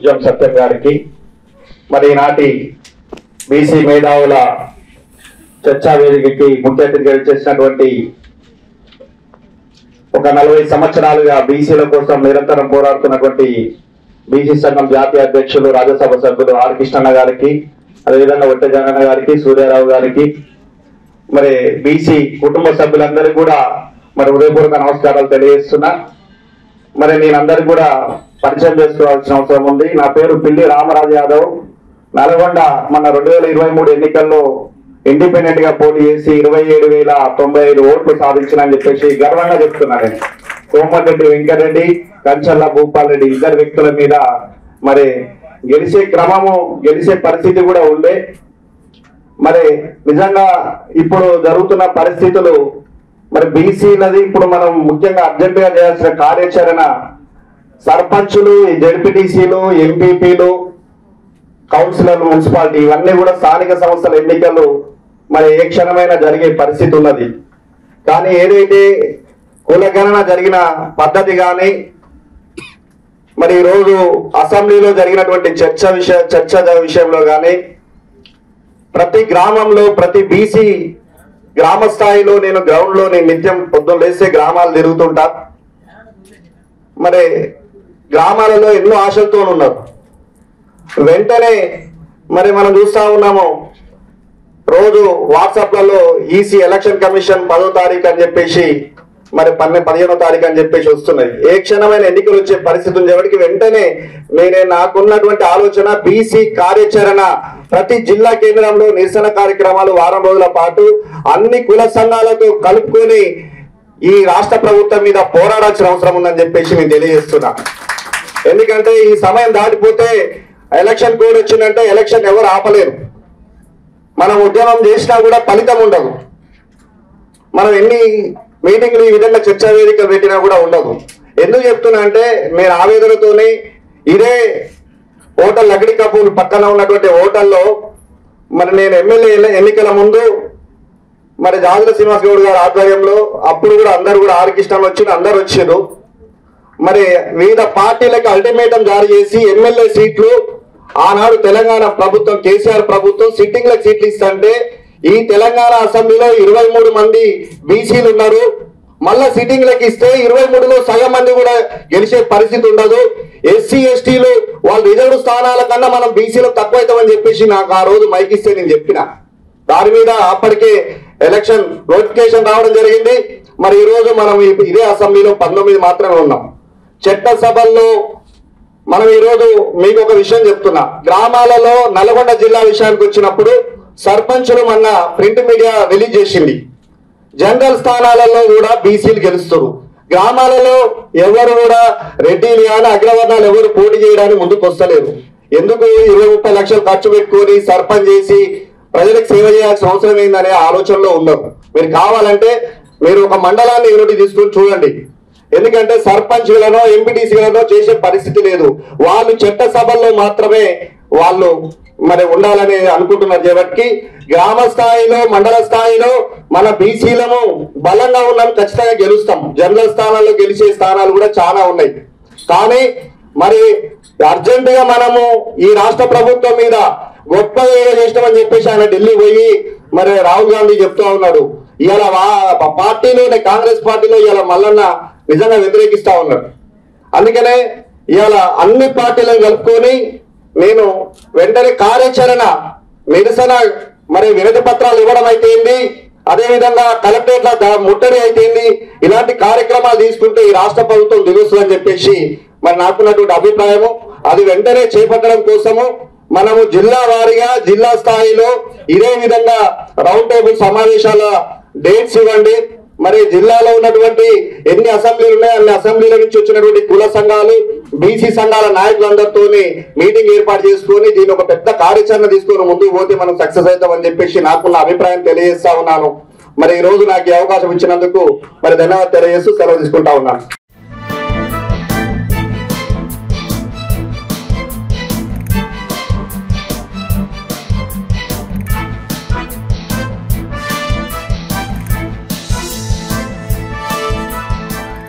ముత్యం సత్యం గారికి, మరి నాటి బీసీ మేధావుల చర్చా వేదికకి ముఖ్య అతిథిగా చేసినటువంటి ఒక 40 సంవత్సరాలుగా బీసీల కోసం నిరంతరం పోరాడుతున్నటువంటి బీసీ సంఘం జాతీయ అధ్యక్షులు రాజ్యసభ సభ్యులు ఆర్ కృష్ణన్న గారికి, అదేవిధంగా ఒట్టె జగన్న గారికి, సూర్యారావు గారికి, మరి బీసీ కుటుంబ సభ్యులందరికీ కూడా మరి హృదయపూర్వక నమస్కారాలు తెలియజేస్తున్నా. మరి నేనందరికీ కూడా పరిచయం చేసుకోవాల్సిన అవసరం ఉంది. నా పేరు పిల్లి రామరాజు యాదవ్. నల్గొండ మన 2023 ఎన్నికల్లో ఇండిపెండెంట్ గా పోటీ చేసి 27,095 ఓట్లు సాధించినని చెప్పేసి గర్వంగా చెప్తున్నాను. నేను కోమటిరెడ్డి వెంకటరెడ్డి, కంచర్ల భూపాల్ రెడ్డి ఇద్దరు వ్యక్తుల మీద మరి గెలిచే పరిస్థితి కూడా ఉండే. మరి నిజంగా ఇప్పుడు జరుగుతున్న పరిస్థితులు మరి బీసీలది ఇప్పుడు మనం ముఖ్యంగా అర్జెంట్ గా చేయాల్సిన కార్యాచరణ సర్పంచులు, జెడ్పీటీసీలు, ఎంపీపీలు, కౌన్సిలర్లు, మున్సిపాలిటీ ఇవన్నీ కూడా స్థానిక సంస్థల ఎన్నికలు మరి ఏ క్షణమైనా జరిగే పరిస్థితి ఉన్నది. కానీ ఏదైతే కులగణన జరిగిన పద్ధతి కానీ మరి ఈరోజు అసెంబ్లీలో జరిగినటువంటి చర్చ విషయంలో కానీ ప్రతి గ్రామంలో ప్రతి బీసీ గ్రామ స్థాయిలో నేను గ్రౌండ్ లో నేను నిత్యం పొద్దున్న లేస్తే గ్రామాలు తిరుగుతుంటా. మరి గ్రామాలలో ఎన్నో ఆశలతో ఉన్నారు. వెంటనే మరి మనం చూస్తా ఉన్నాము, రోజు వాట్సాప్లలో ఈసీ ఎలక్షన్ కమిషన్ 10వ తారీఖు అని చెప్పేసి మరి 15వ తారీఖు అని చెప్పేసి వస్తున్నాయి. ఏ క్షణమైన ఎన్నికలు వచ్చే పరిస్థితి ఉండేవాడికి వెంటనే నాకున్నటువంటి ఆలోచన బీసీ కార్యాచరణ ప్రతి జిల్లా కేంద్రంలో నిరసన కార్యక్రమాలు వారం రోజుల పాటు అన్ని కుల సంఘాలతో కలుపుకొని ఈ రాష్ట్ర ప్రభుత్వం మీద పోరాడాల్సిన అవసరం ఉందని చెప్పేసి నేను తెలియజేస్తున్నా. ఎందుకంటే ఈ సమయం దాటిపోతే ఎలక్షన్ కోడ్ వచ్చిందంటే ఎలక్షన్ ఎవరు ఆపలేరు. మనం ఉద్యమం చేసినా కూడా ఫలితం ఉండదు. మనం ఎన్ని మీటింగ్లు ఈ విధంగా చర్చా వేదికలు పెట్టినా కూడా ఉండదు. ఎందుకు చెప్తున్నా అంటే నేను ఆవేదనతోనే ఇదే హోటల్ లగ్డి కపూర్ పక్కన ఉన్నటువంటి హోటల్లో మరి నేను ఎమ్మెల్యే ఎన్నికల ముందు మరి జాజుల శ్రీనివాస్ గౌడ్ గారి ఆధ్వర్యంలో అప్పుడు కూడా అందరు కూడా ఆర్ కృష్ణ వచ్చిన అందరు వచ్చారు. మరి వివిధ పార్టీలకు అల్టిమేటం జారీ చేసి ఎమ్మెల్యే సీట్లు ఆనాడు తెలంగాణ ప్రభుత్వం కేసీఆర్ ప్రభుత్వం సిట్టింగ్లకు సీట్లు ఇస్తుంటే ఈ తెలంగాణ అసెంబ్లీలో 23 మంది బీసీలు ఉన్నారు. మళ్ళా సిట్టింగ్లకు ఇస్తే 23లో సగం మంది కూడా గెలిచే పరిస్థితి ఉండదు. ఎస్సీ ఎస్టీలు వాళ్ళ రిజర్వ్ స్థానాల కన్నా మనం బీసీలో తక్కువ అవుతామని చెప్పేసి నాకు ఆ రోజు మైక్ ఇస్తే నేను చెప్పిన. దాని మీద అప్పటికే ఎలక్షన్ నోటిఫికేషన్ రావడం జరిగింది. మరి ఈ రోజు మనం ఇదే అసెంబ్లీలో 19 మాత్రమే ఉన్నాం. చట్టసభల్లో మనం ఈరోజు మీకు ఒక విషయం చెప్తున్నా. గ్రామాలలో నల్గొండ జిల్లా విషయానికి వచ్చినప్పుడు సర్పంచులు మొన్న ప్రింట్ మీడియా రిలీజ్ చేసింది. జనరల్ స్థానాలలో కూడా బీసీలు గెలుస్తారు. గ్రామాలలో ఎవరు కూడా రెడ్డిలు కానీ అగ్రవర్ణాలు ఎవరు పోటీ చేయడానికి ముందుకు వస్తలేరు. ఎందుకు 20-30 లక్షలు ఖర్చు పెట్టుకొని సర్పంచ్ చేసి ప్రజలకు సేవ చేయాల్సిన అవసరం ఏందనే ఆలోచనలో ఉన్నారు. మీరు కావాలంటే మీరు ఒక మండలాన్ని యూనిటీ తీసుకొని చూడండి. ఎందుకంటే సర్పంచ్లను ఎంపీటీసీలను చేసే పరిస్థితి లేదు. వాళ్ళు చట్ట సభల్లో మాత్రమే వాళ్ళు మరి ఉండాలని అనుకుంటున్నారు. కాబట్టి గ్రామ స్థాయిలో మండల స్థాయిలో మన బీసీలను బలంగా ఉన్నాం, ఖచ్చితంగా గెలుస్తాం. జనరల్ స్థానాల్లో గెలిచే స్థానాలు కూడా చాలా ఉన్నాయి. కానీ మరి అర్జెంట్ గా మనము ఈ రాష్ట్ర ప్రభుత్వం మీద గొప్పగా చేసినామని చెప్పేసి ఆయన ఢిల్లీ పోయి మరి రాహుల్ గాంధీ చెప్తూ ఉన్నాడు. ఇవాళ పార్టీలో కాంగ్రెస్ పార్టీలో ఇవాళ మల్లన్న నిజంగా వ్యతిరేకిస్తా ఉన్నాడు. అందుకనే ఇవాళ అన్ని పార్టీలను కలుపుకొని నేను వెంటనే కార్యాచరణ నిరసన మరి వినతి పత్రాలు ఇవ్వడం అయితేంది, అదేవిధంగా కలెక్టరేట్ల ముట్టడి అయితేంది, ఇలాంటి కార్యక్రమాలు తీసుకుంటే ఈ రాష్ట్ర ప్రభుత్వం దిగుస్తుందని చెప్పేసి మరి నాకున్నటువంటి అభిప్రాయము. అది వెంటనే చేపట్టడం కోసము మనము జిల్లా వారీగా జిల్లా స్థాయిలో ఇదే విధంగా రౌండ్ టేబుల్ సమావేశాల డేట్స్ ఇవ్వండి. మరి జిల్లాలో ఉన్నటువంటి ఎన్ని అసెంబ్లీలు ఉన్నాయో అన్ని అసెంబ్లీల నుంచి వచ్చినటువంటి కుల సంఘాలు, బీసీ సంఘాల నాయకులందరితో మీటింగ్ ఏర్పాటు చేసుకొని దీని ఒక పెద్ద కార్యాచరణ తీసుకొని ముందుకు పోతే మనం సక్సెస్ అవుతామని చెప్పేసి నాకున్న అభిప్రాయం తెలియజేస్తా ఉన్నాను. మరి ఈ రోజు నాకు ఈ అవకాశం ఇచ్చినందుకు మరి ధన్యవాదాలు తెలియజేస్తూ సెలవు తీసుకుంటా ఉన్నాను.